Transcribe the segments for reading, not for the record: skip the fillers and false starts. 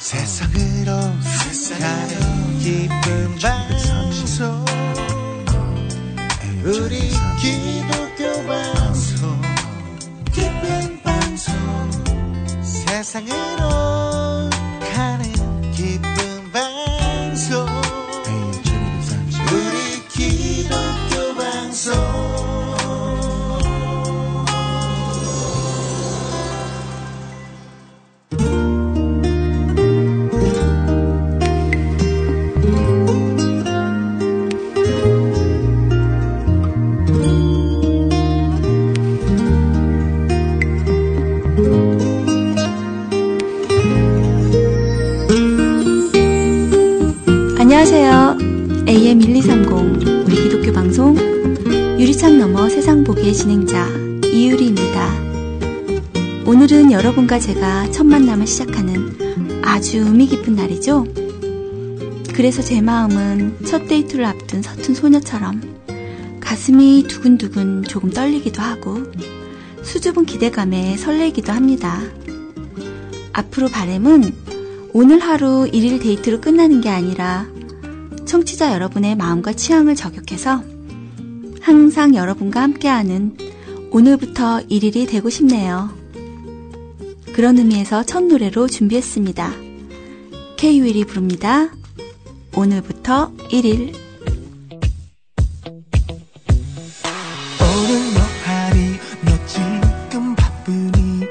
세상으로 가는 기쁜 방송 우리 기독교 방송 기쁜 방송 세상으로 가는 기쁜 방송 우리 기독교 방송 안녕하세요. AM 1230 우리 기독교 방송 유리창 너머 세상 보기의 진행자 이유리입니다. 오늘은 여러분과 제가 첫 만남을 시작하는 아주 의미 깊은 날이죠. 그래서 제 마음은 첫 데이트를 앞둔 서툰 소녀처럼 가슴이 두근두근 조금 떨리기도 하고 수줍은 기대감에 설레기도 합니다. 앞으로 바람은 오늘 하루 1일 데이트로 끝나는 게 아니라 청취자 여러분의 마음과 취향을 저격해서 항상 여러분과 함께하는 오늘부터 1일이 되고 싶네요. 그런 의미에서 첫 노래로 준비했습니다. K-윌이 부릅니다. 오늘부터 1일. 오늘 뭐하니 너 지금 바쁘니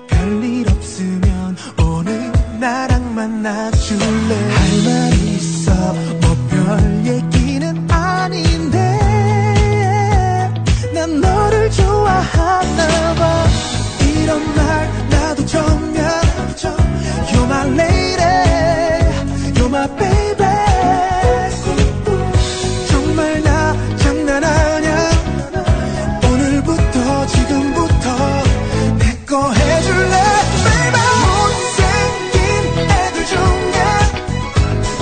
별일 없으면 오늘 나랑 만나줄래 할 말 있어 뭐 별 얘기는 아닌데 난 너를 좋아하나 봐 이런 말 나도 정녕 You're my lady You're my baby 정말 나 장난 아냐 오늘부터 지금부터 내 거 해줄래 baby 못생긴 애들 중에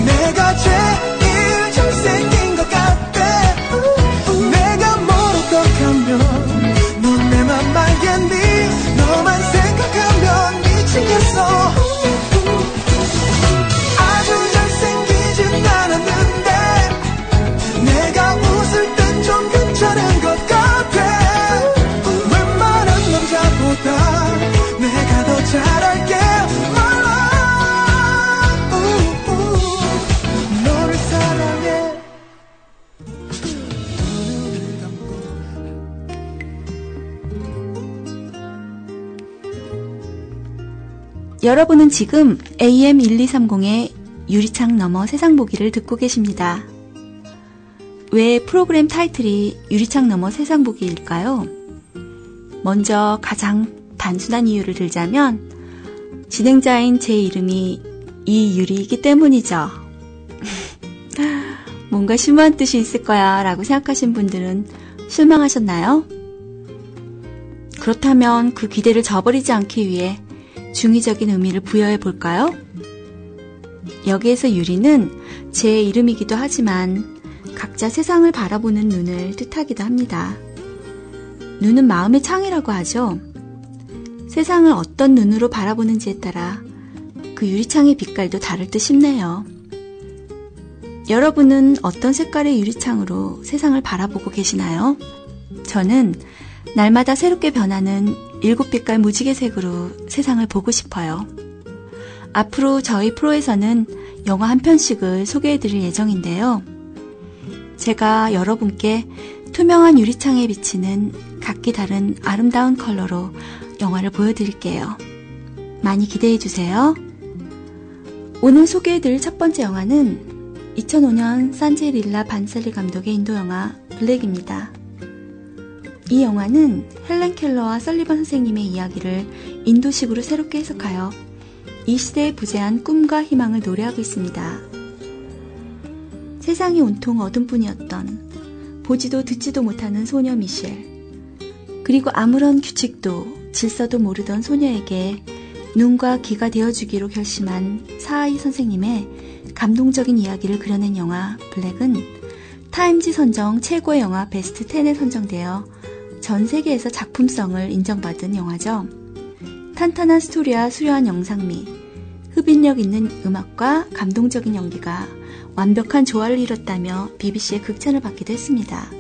내가 제일 잘생긴 것 같아 내가 뭘 어떡하면 넌 내 맘 알겠니 너만 생각하면 미치겠어 아주 잘생기진 않았는데 내가 웃을 땐 좀 괜찮은 것 같아 웬만한 남자보다 내가 더 잘할게 너를 사랑해 눈을 감고 여러분은 지금 AM 1230의 유리창 너머 세상 보기를 듣고 계십니다. 왜 프로그램 타이틀이 유리창 너머 세상 보기일까요? 먼저 가장 단순한 이유를 들자면 진행자인 제 이름이 이유리이기 때문이죠. 뭔가 심오한 뜻이 있을 거야 라고 생각하신 분들은 실망하셨나요? 그렇다면 그 기대를 저버리지 않기 위해 중의적인 의미를 부여해 볼까요? 여기에서 유리는 제 이름이기도 하지만 각자 세상을 바라보는 눈을 뜻하기도 합니다. 눈은 마음의 창이라고 하죠. 세상을 어떤 눈으로 바라보는지에 따라 그 유리창의 빛깔도 다를 듯 싶네요. 여러분은 어떤 색깔의 유리창으로 세상을 바라보고 계시나요? 저는 날마다 새롭게 변하는 7빛깔 무지개색으로 세상을 보고 싶어요. 앞으로 저희 프로에서는 영화 한 편씩을 소개해드릴 예정인데요. 제가 여러분께 투명한 유리창에 비치는 각기 다른 아름다운 컬러로 영화를 보여드릴게요. 많이 기대해주세요. 오늘 소개해드릴 첫 번째 영화는 2005년 산지 릴라 반셀리 감독의 인도 영화 블랙입니다. 이 영화는 헬렌 켈러와 설리번 선생님의 이야기를 인도식으로 새롭게 해석하여 이 시대의 부재한 꿈과 희망을 노래하고 있습니다. 세상이 온통 어둠뿐이었던 보지도 듣지도 못하는 소녀 미셸, 그리고 아무런 규칙도 질서도 모르던 소녀에게 눈과 귀가 되어주기로 결심한 사하이 선생님의 감동적인 이야기를 그려낸 영화 블랙은 타임지 선정 최고의 영화 베스트 10에 선정되어 전 세계에서 작품성을 인정받은 영화죠. 탄탄한 스토리와 수려한 영상미, 흡인력 있는 음악과 감동적인 연기가 완벽한 조화를 이뤘다며 BBC의 극찬을 받기도 했습니다.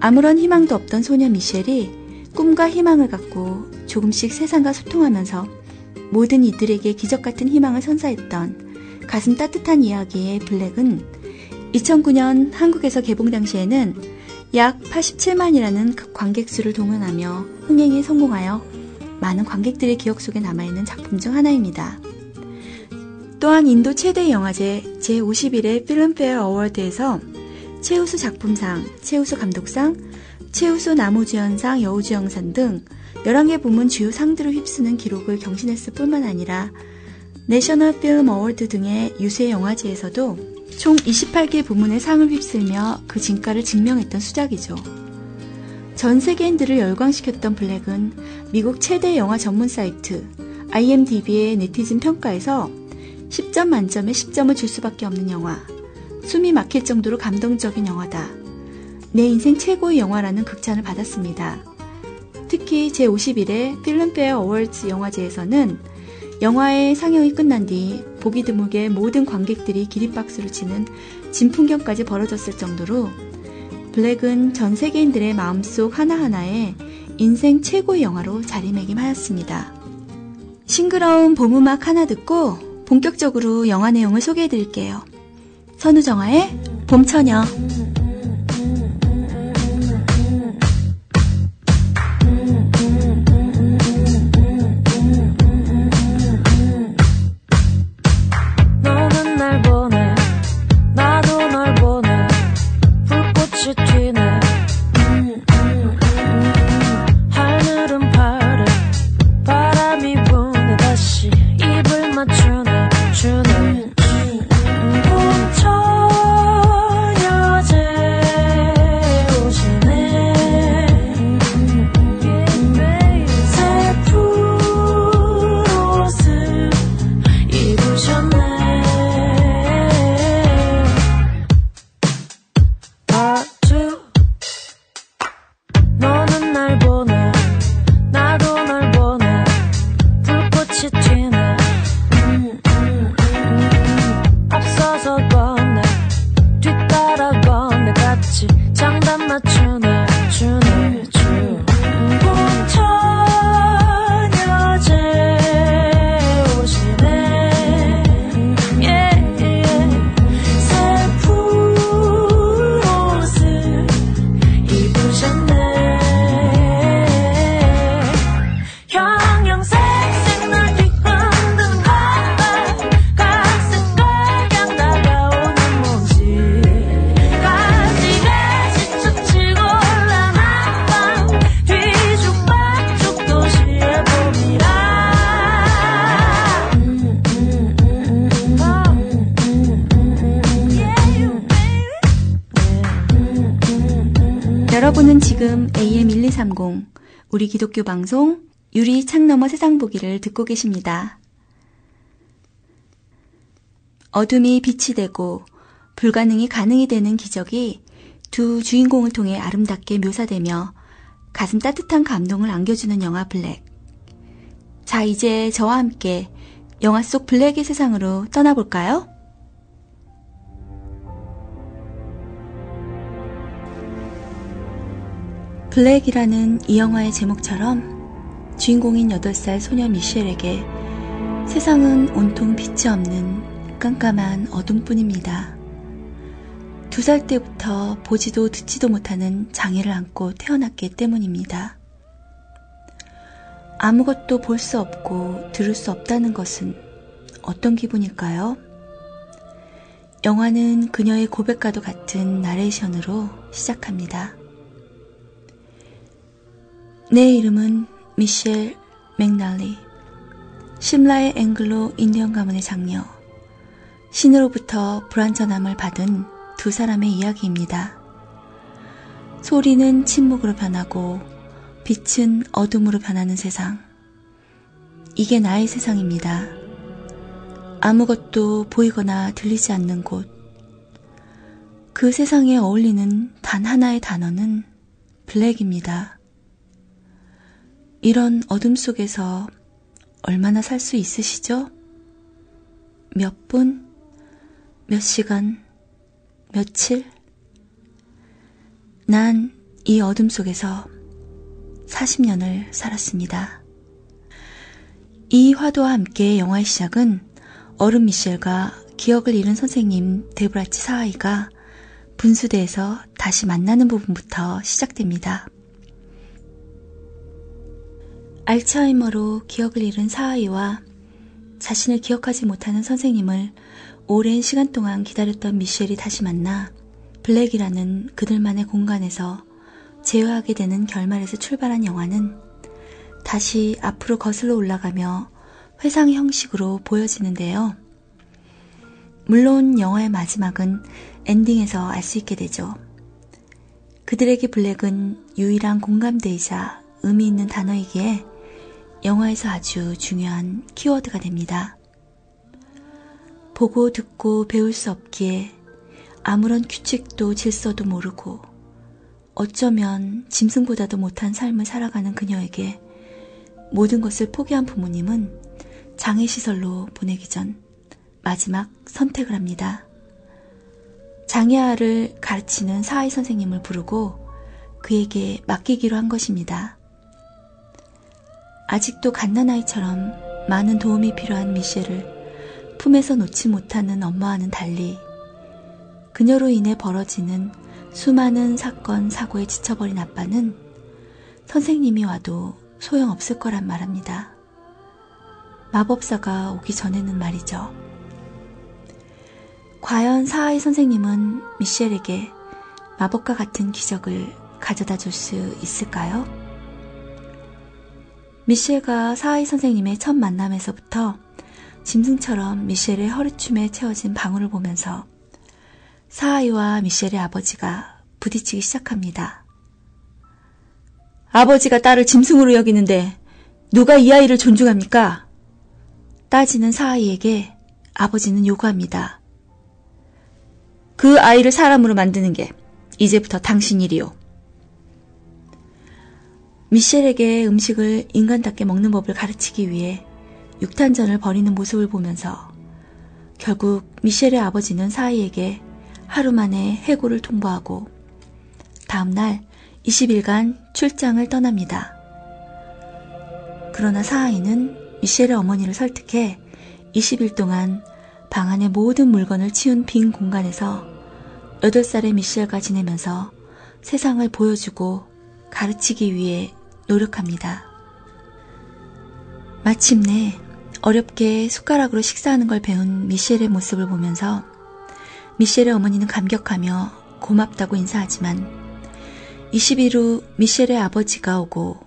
아무런 희망도 없던 소녀 미셸이 꿈과 희망을 갖고 조금씩 세상과 소통하면서 모든 이들에게 기적같은 희망을 선사했던 가슴 따뜻한 이야기의 블랙은 2009년 한국에서 개봉 당시에는 약 87만이라는 관객수를 동원하며 흥행에 성공하여 많은 관객들의 기억 속에 남아있는 작품 중 하나입니다. 또한 인도 최대 영화제 제51회 필름페어 어워드에서 최우수 작품상, 최우수 감독상, 최우수 남우주연상, 여우주연상 등 11개 부문 주요 상들을 휩쓰는 기록을 경신했을 뿐만 아니라 내셔널 필름 어워드 등의 유수의 영화제에서도 총 28개 부문의 상을 휩쓸며 그 진가를 증명했던 수작이죠. 전 세계인들을 열광시켰던 블랙은 미국 최대 영화 전문 사이트 IMDb의 네티즌 평가에서 10점 만점에 10점을 줄 수밖에 없는 영화, 숨이 막힐 정도로 감동적인 영화다, 내 인생 최고의 영화라는 극찬을 받았습니다. 특히 제51회 필름페어 어워즈 영화제에서는 영화의 상영이 끝난 뒤 보기 드물게 모든 관객들이 기립박수를 치는 진풍경까지 벌어졌을 정도로 블랙은 전 세계인들의 마음속 하나하나에 인생 최고의 영화로 자리매김하였습니다. 싱그러운 봄음악 하나 듣고 본격적으로 영화 내용을 소개해드릴게요. 선우정아의 봄처녀. 여러분은 지금 AM1230 우리 기독교 방송 유리 창너머 세상 보기를 듣고 계십니다. 어둠이 빛이 되고 불가능이 가능이 되는 기적이 두 주인공을 통해 아름답게 묘사되며 가슴 따뜻한 감동을 안겨주는 영화 블랙. 자, 이제 저와 함께 영화 속 블랙의 세상으로 떠나볼까요? 블랙이라는 이 영화의 제목처럼 주인공인 8살 소녀 미셸에게 세상은 온통 빛이 없는 깜깜한 어둠뿐입니다. 2살 때부터 보지도 듣지도 못하는 장애를 안고 태어났기 때문입니다. 아무것도 볼 수 없고 들을 수 없다는 것은 어떤 기분일까요? 영화는 그녀의 고백과도 같은 나레이션으로 시작합니다. 내 이름은 미셸 맥날리, 심라의 앵글로 인디언 가문의 장녀, 신으로부터 불완전함을 받은 2사람의 이야기입니다. 소리는 침묵으로 변하고 빛은 어둠으로 변하는 세상. 이게 나의 세상입니다. 아무것도 보이거나 들리지 않는 곳. 그 세상에 어울리는 단 하나의 단어는 블랙입니다. 이런 어둠 속에서 얼마나 살 수 있으시죠? 몇 분, 몇 시간, 며칠? 난 이 어둠 속에서 40년을 살았습니다. 이 화도와 함께 영화의 시작은 어른 미셸과 기억을 잃은 선생님 데브라치 사하이가 분수대에서 다시 만나는 부분부터 시작됩니다. 알츠하이머로 기억을 잃은 사하이와 자신을 기억하지 못하는 선생님을 오랜 시간 동안 기다렸던 미셸이 다시 만나 블랙이라는 그들만의 공간에서 재회하게 되는 결말에서 출발한 영화는 다시 앞으로 거슬러 올라가며 회상 형식으로 보여지는데요. 물론 영화의 마지막은 엔딩에서 알 수 있게 되죠. 그들에게 블랙은 유일한 공감대이자 의미 있는 단어이기에 영화에서 아주 중요한 키워드가 됩니다. 보고 듣고 배울 수 없기에 아무런 규칙도 질서도 모르고 어쩌면 짐승보다도 못한 삶을 살아가는 그녀에게 모든 것을 포기한 부모님은 장애시설로 보내기 전 마지막 선택을 합니다. 장애아를 가르치는 사하이 선생님을 부르고 그에게 맡기기로 한 것입니다. 아직도 갓난아이처럼 많은 도움이 필요한 미셸을 품에서 놓지 못하는 엄마와는 달리 그녀로 인해 벌어지는 수많은 사건, 사고에 지쳐버린 아빠는 선생님이 와도 소용없을 거란 말합니다. 마법사가 오기 전에는 말이죠. 과연 사하이 선생님은 미셸에게 마법과 같은 기적을 가져다 줄 수 있을까요? 미셸과 사하이 선생님의 첫 만남에서부터 짐승처럼 미셸의 허리춤에 채워진 방울을 보면서 사하이와 미셸의 아버지가 부딪히기 시작합니다. 아버지가 딸을 짐승으로 여기는데 누가 이 아이를 존중합니까? 따지는 사하이에게 아버지는 요구합니다. 그 아이를 사람으로 만드는 게 이제부터 당신 일이요. 미셸에게 음식을 인간답게 먹는 법을 가르치기 위해 육탄전을 벌이는 모습을 보면서 결국 미셸의 아버지는 사하이에게 하루 만에 해고를 통보하고 다음날 20일간 출장을 떠납니다. 그러나 사하이는 미셸의 어머니를 설득해 20일 동안 방 안의 모든 물건을 치운 빈 공간에서 8살의 미셸과 지내면서 세상을 보여주고 가르치기 위해 노력합니다. 마침내 어렵게 숟가락으로 식사하는 걸 배운 미셸의 모습을 보면서 미셸의 어머니는 감격하며 고맙다고 인사하지만 20일 후 미셸의 아버지가 오고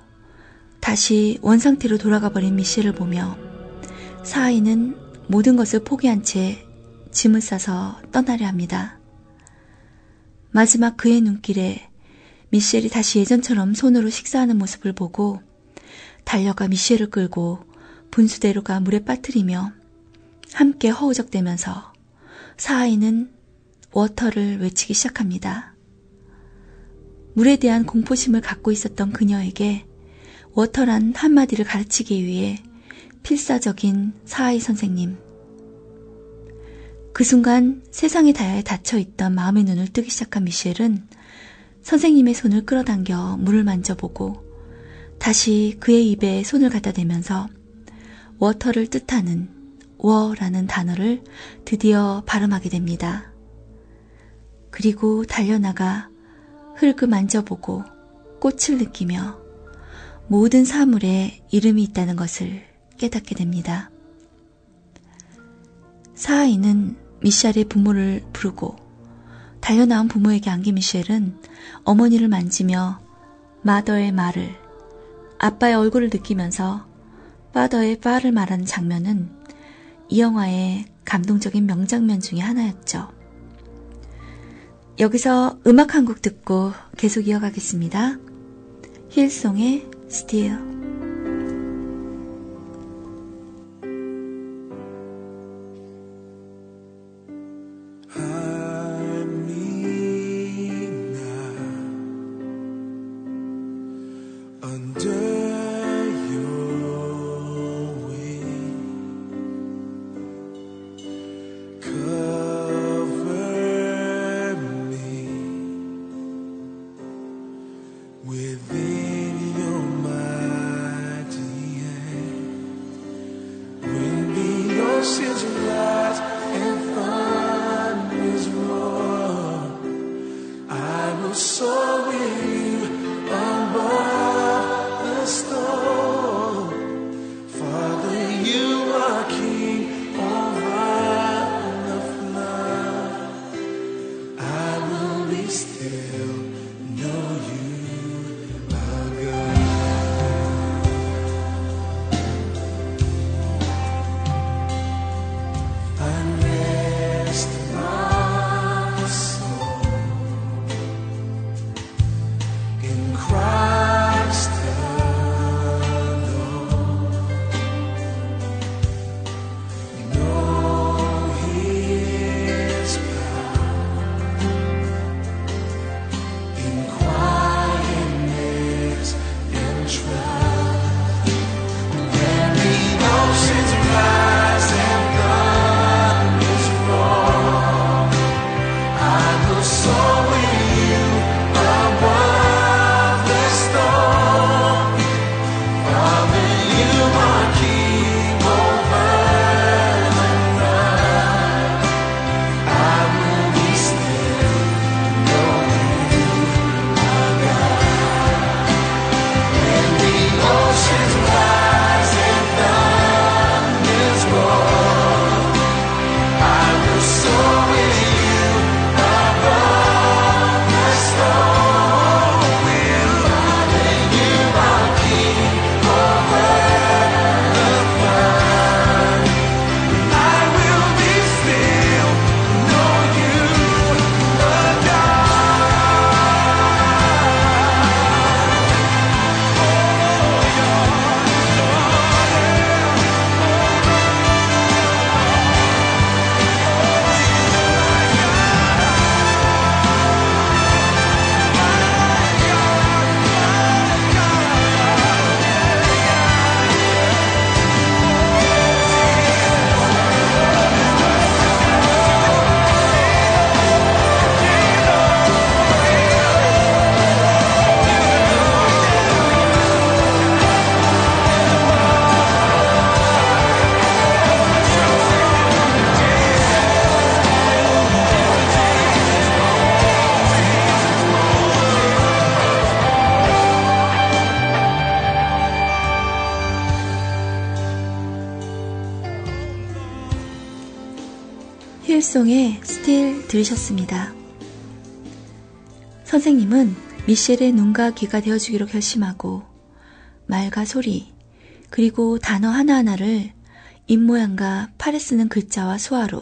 다시 원상태로 돌아가 버린 미셸을 보며 사하이는 모든 것을 포기한 채 짐을 싸서 떠나려 합니다. 마지막 그의 눈길에 미셸이 다시 예전처럼 손으로 식사하는 모습을 보고 달려가 미셸을 끌고 분수대로 가 물에 빠뜨리며 함께 허우적대면서 사하이는 워터를 외치기 시작합니다. 물에 대한 공포심을 갖고 있었던 그녀에게 워터란 한마디를 가르치기 위해 필사적인 사하이 선생님. 그 순간 세상의 다야에 닫혀있던 마음의 눈을 뜨기 시작한 미셸은 선생님의 손을 끌어당겨 물을 만져보고 다시 그의 입에 손을 갖다 대면서 워터를 뜻하는 워라는 단어를 드디어 발음하게 됩니다. 그리고 달려나가 흙을 만져보고 꽃을 느끼며 모든 사물에 이름이 있다는 것을 깨닫게 됩니다. 사하이는 미셸의 부모를 부르고 달려나온 부모에게 안긴 미셸은 어머니를 만지며 마더의 말을, 아빠의 얼굴을 느끼면서 파더의 파를 말하는 장면은 이 영화의 감동적인 명장면 중에 하나였죠. 여기서 음악 한 곡 듣고 계속 이어가겠습니다. 힐송의 Still. 힐송의 스틸 들으셨습니다. 선생님은 미셸의 눈과 귀가 되어주기로 결심하고 말과 소리, 그리고 단어 하나하나를 입모양과 팔에 쓰는 글자와 수화로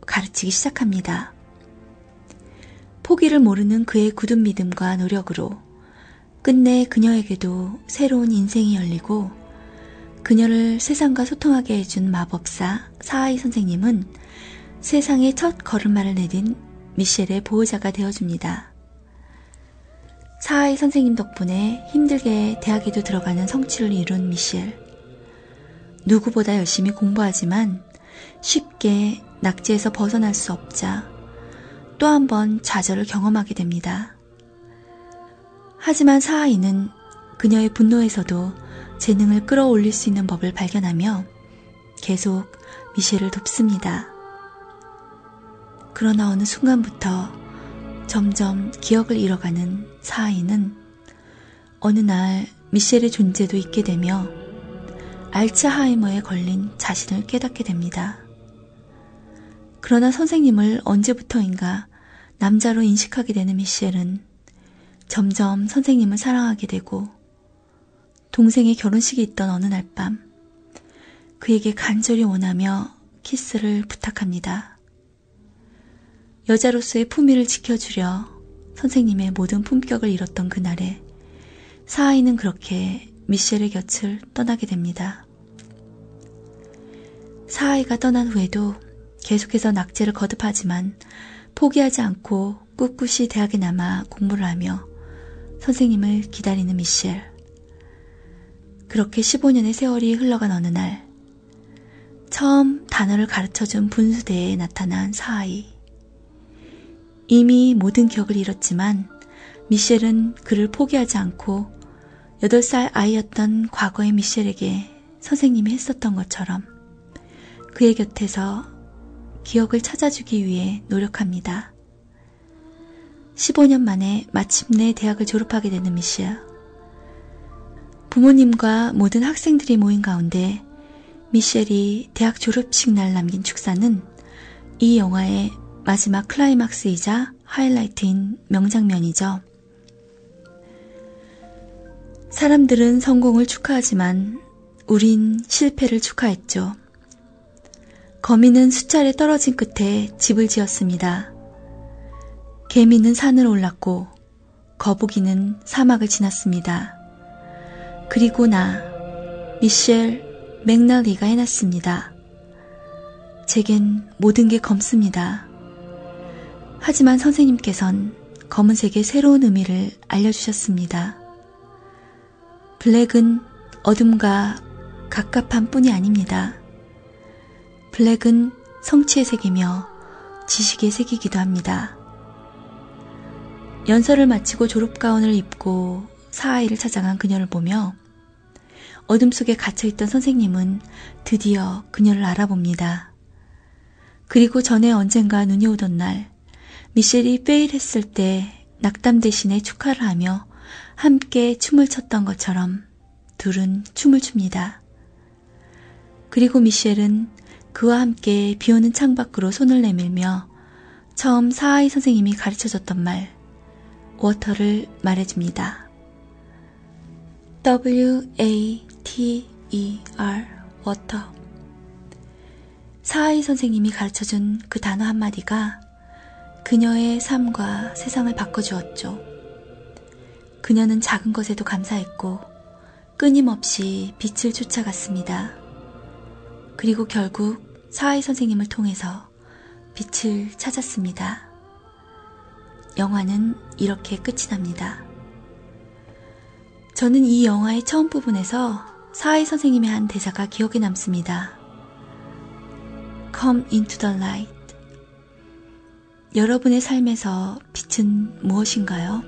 가르치기 시작합니다. 포기를 모르는 그의 굳은 믿음과 노력으로 끝내 그녀에게도 새로운 인생이 열리고 그녀를 세상과 소통하게 해준 마법사 사하이 선생님은 세상에 첫 걸음마를 내딘 미셸의 보호자가 되어줍니다. 사하이 선생님 덕분에 힘들게 대학에도 들어가는 성취를 이룬 미셸. 누구보다 열심히 공부하지만 쉽게 낙지에서 벗어날 수 없자 또 한 번 좌절을 경험하게 됩니다. 하지만 사하이는 그녀의 분노에서도 재능을 끌어올릴 수 있는 법을 발견하며 계속 미셸을 돕습니다. 그러나 어느 순간부터 점점 기억을 잃어가는 사하이는 어느 날 미셸의 존재도 잊게 되며 알츠하이머에 걸린 자신을 깨닫게 됩니다. 그러나 선생님을 언제부터인가 남자로 인식하게 되는 미셸은 점점 선생님을 사랑하게 되고 동생의 결혼식이 있던 어느 날 밤 그에게 간절히 원하며 키스를 부탁합니다. 여자로서의 품위를 지켜주려 선생님의 모든 품격을 잃었던 그날에 사하이는 그렇게 미셸의 곁을 떠나게 됩니다. 사하이가 떠난 후에도 계속해서 낙제를 거듭하지만 포기하지 않고 꿋꿋이 대학에 남아 공부를 하며 선생님을 기다리는 미셸. 그렇게 15년의 세월이 흘러간 어느 날 처음 단어를 가르쳐준 분수대에 나타난 사하이. 이미 모든 기억을 잃었지만 미셸은 그를 포기하지 않고 8살 아이였던 과거의 미셸에게 선생님이 했었던 것처럼 그의 곁에서 기억을 찾아주기 위해 노력합니다. 15년 만에 마침내 대학을 졸업하게 되는 미셸. 부모님과 모든 학생들이 모인 가운데 미셸이 대학 졸업식 날 남긴 축사는 이 영화의 마지막 클라이막스이자 하이라이트인 명장면이죠. 사람들은 성공을 축하하지만 우린 실패를 축하했죠. 거미는 숫자에 떨어진 끝에 집을 지었습니다. 개미는 산을 올랐고 거북이는 사막을 지났습니다. 그리고 나, 미셸 맥날리가 해놨습니다. 제겐 모든 게 검습니다. 하지만 선생님께선 검은색의 새로운 의미를 알려주셨습니다. 블랙은 어둠과 갑갑한 뿐이 아닙니다. 블랙은 성취의 색이며 지식의 색이기도 합니다. 연설을 마치고 졸업가운을 입고 사하이를 찾아간 그녀를 보며 어둠 속에 갇혀있던 선생님은 드디어 그녀를 알아봅니다. 그리고 전에 언젠가 눈이 오던 날 미셸이 페일했을 때 낙담 대신에 축하를 하며 함께 춤을 췄던 것처럼 둘은 춤을 춥니다. 그리고 미셸은 그와 함께 비오는 창밖으로 손을 내밀며 처음 사하이 선생님이 가르쳐줬던 말, 워터를 말해줍니다. W-A-T-E-R, 워터. 사하이 선생님이 가르쳐준 그 단어 한마디가 그녀의 삶과 세상을 바꿔주었죠. 그녀는 작은 것에도 감사했고 끊임없이 빛을 쫓아갔습니다. 그리고 결국 사하이 선생님을 통해서 빛을 찾았습니다. 영화는 이렇게 끝이 납니다. 저는 이 영화의 처음 부분에서 사하이 선생님의 한 대사가 기억에 남습니다. Come into the light. 여러분의 삶에서 빛은 무엇인가요?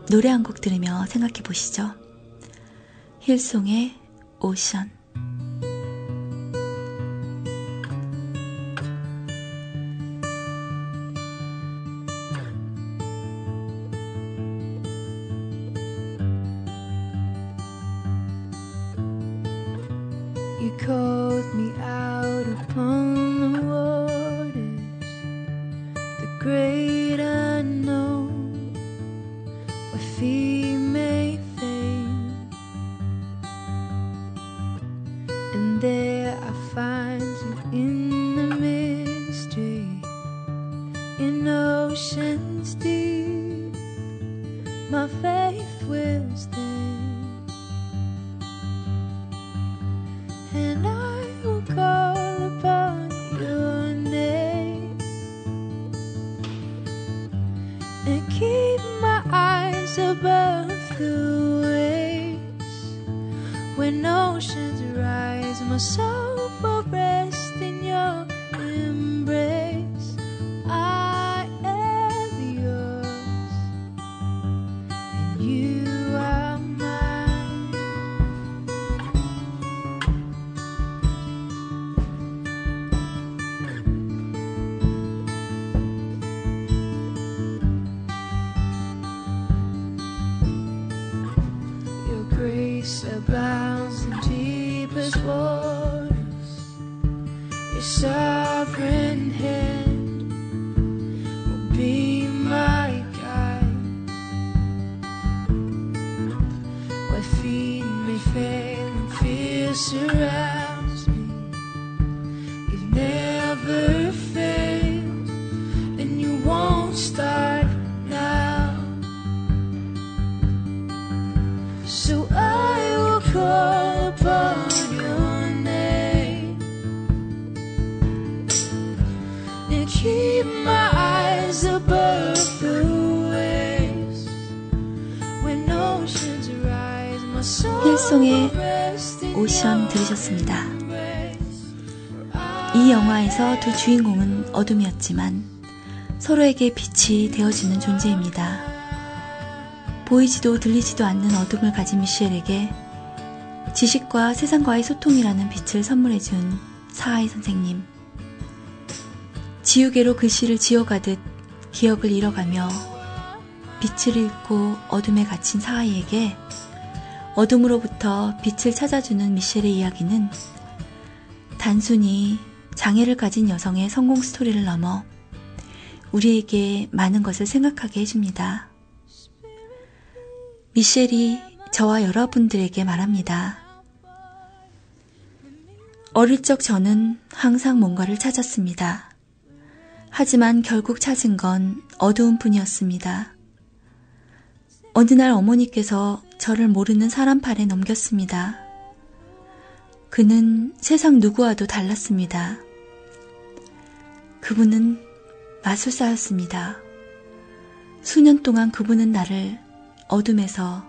노래 한 곡 들으며 생각해 보시죠. 힐송의 오션. You called me out upon the water. find you in the mystery, in oceans deep. My faith will stand, and I will call upon your name and keep my eyes above the waves. When oceans rise, my soul will rest in your embrace. I am yours, and you are mine. Your grace abounds in deepest waters. Your sovereign hand will be my guide. Where feet may fail and fear surrounds me, you've never failed, and you won't start now. So I will call upon your name and keep my eyes above the waves. When oceans rise, my soul 힐송의 will rest in 오션 your 들으셨습니다. embrace. 이 영화에서 두 주인공은 어둠이었지만 서로에게 빛이 되어주는 존재입니다. 보이지도 들리지도 않는 어둠을 가진 미셸에게 지식과 세상과의 소통이라는 빛을 선물해준 사하이 선생님. 지우개로 글씨를 지워가듯 기억을 잃어가며 빛을 잃고 어둠에 갇힌 사하이에게 어둠으로부터 빛을 찾아주는 미셸의 이야기는 단순히 장애를 가진 여성의 성공 스토리를 넘어 우리에게 많은 것을 생각하게 해줍니다. 미셸이 저와 여러분들에게 말합니다. 어릴 적 저는 항상 뭔가를 찾았습니다. 하지만 결국 찾은 건 어두운 뿐이었습니다. 어느 날 어머니께서 저를 모르는 사람 팔에 넘겼습니다. 그는 세상 누구와도 달랐습니다. 그분은 마술사였습니다. 수년 동안 그분은 나를 어둠에서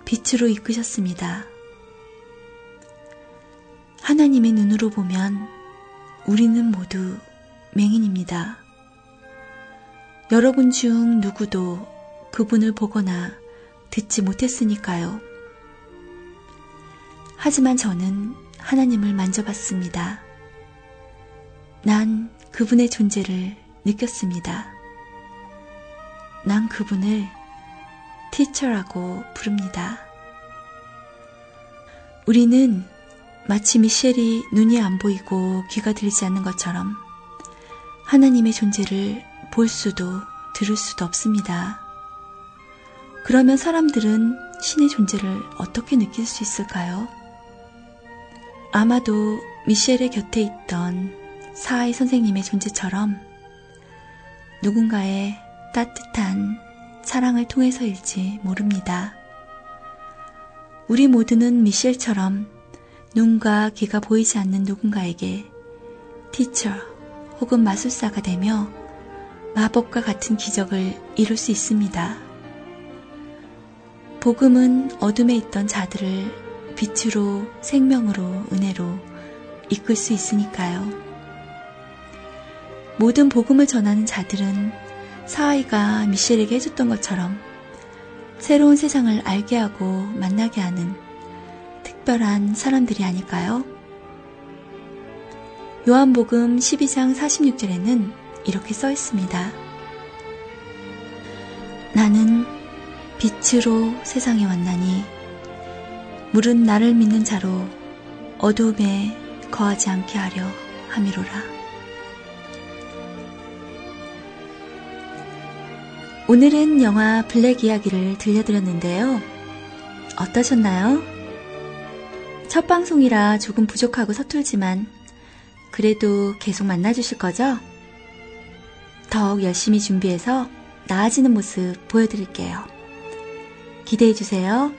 빛으로 이끄셨습니다. 하나님의 눈으로 보면 우리는 모두 맹인입니다. 여러분 중 누구도 그분을 보거나 듣지 못했으니까요. 하지만 저는 하나님을 만져봤습니다. 난 그분의 존재를 느꼈습니다. 난 그분을 티처라고 부릅니다. 우리는 마치 미셸이 눈이 안 보이고 귀가 들리지 않는 것처럼 하나님의 존재를 볼 수도 들을 수도 없습니다. 그러면 사람들은 신의 존재를 어떻게 느낄 수 있을까요? 아마도 미셸의 곁에 있던 사하이 선생님의 존재처럼 누군가의 따뜻한 사랑을 통해서일지 모릅니다. 우리 모두는 미셸처럼 눈과 귀가 보이지 않는 누군가에게 티처 혹은 마술사가 되며 마법과 같은 기적을 이룰 수 있습니다. 복음은 어둠에 있던 자들을 빛으로, 생명으로, 은혜로 이끌 수 있으니까요. 모든 복음을 전하는 자들은 사하이가 미셸에게 해줬던 것처럼 새로운 세상을 알게 하고 만나게 하는 특별한 사람들이 아닐까요? 요한복음 12장 46절에는 이렇게 써 있습니다. 나는 빛으로 세상에 왔나니 물은 나를 믿는 자로 어두움에 거하지 않게 하려 함이로라. 오늘은 영화 블랙 이야기를 들려드렸는데요. 어떠셨나요? 첫 방송이라 조금 부족하고 서툴지만 그래도 계속 만나주실 거죠? 더욱 열심히 준비해서 나아지는 모습 보여드릴게요. 기대해주세요.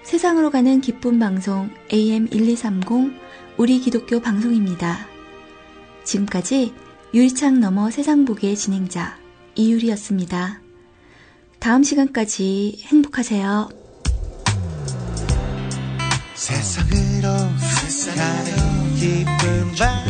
세상으로 가는 기쁜 방송 AM1230 우리 기독교 방송입니다. 지금까지 유리창 너머 세상 보기의 진행자 이유리였습니다. 다음 시간까지 행복하세요. 세상으로 가는 기쁜 밤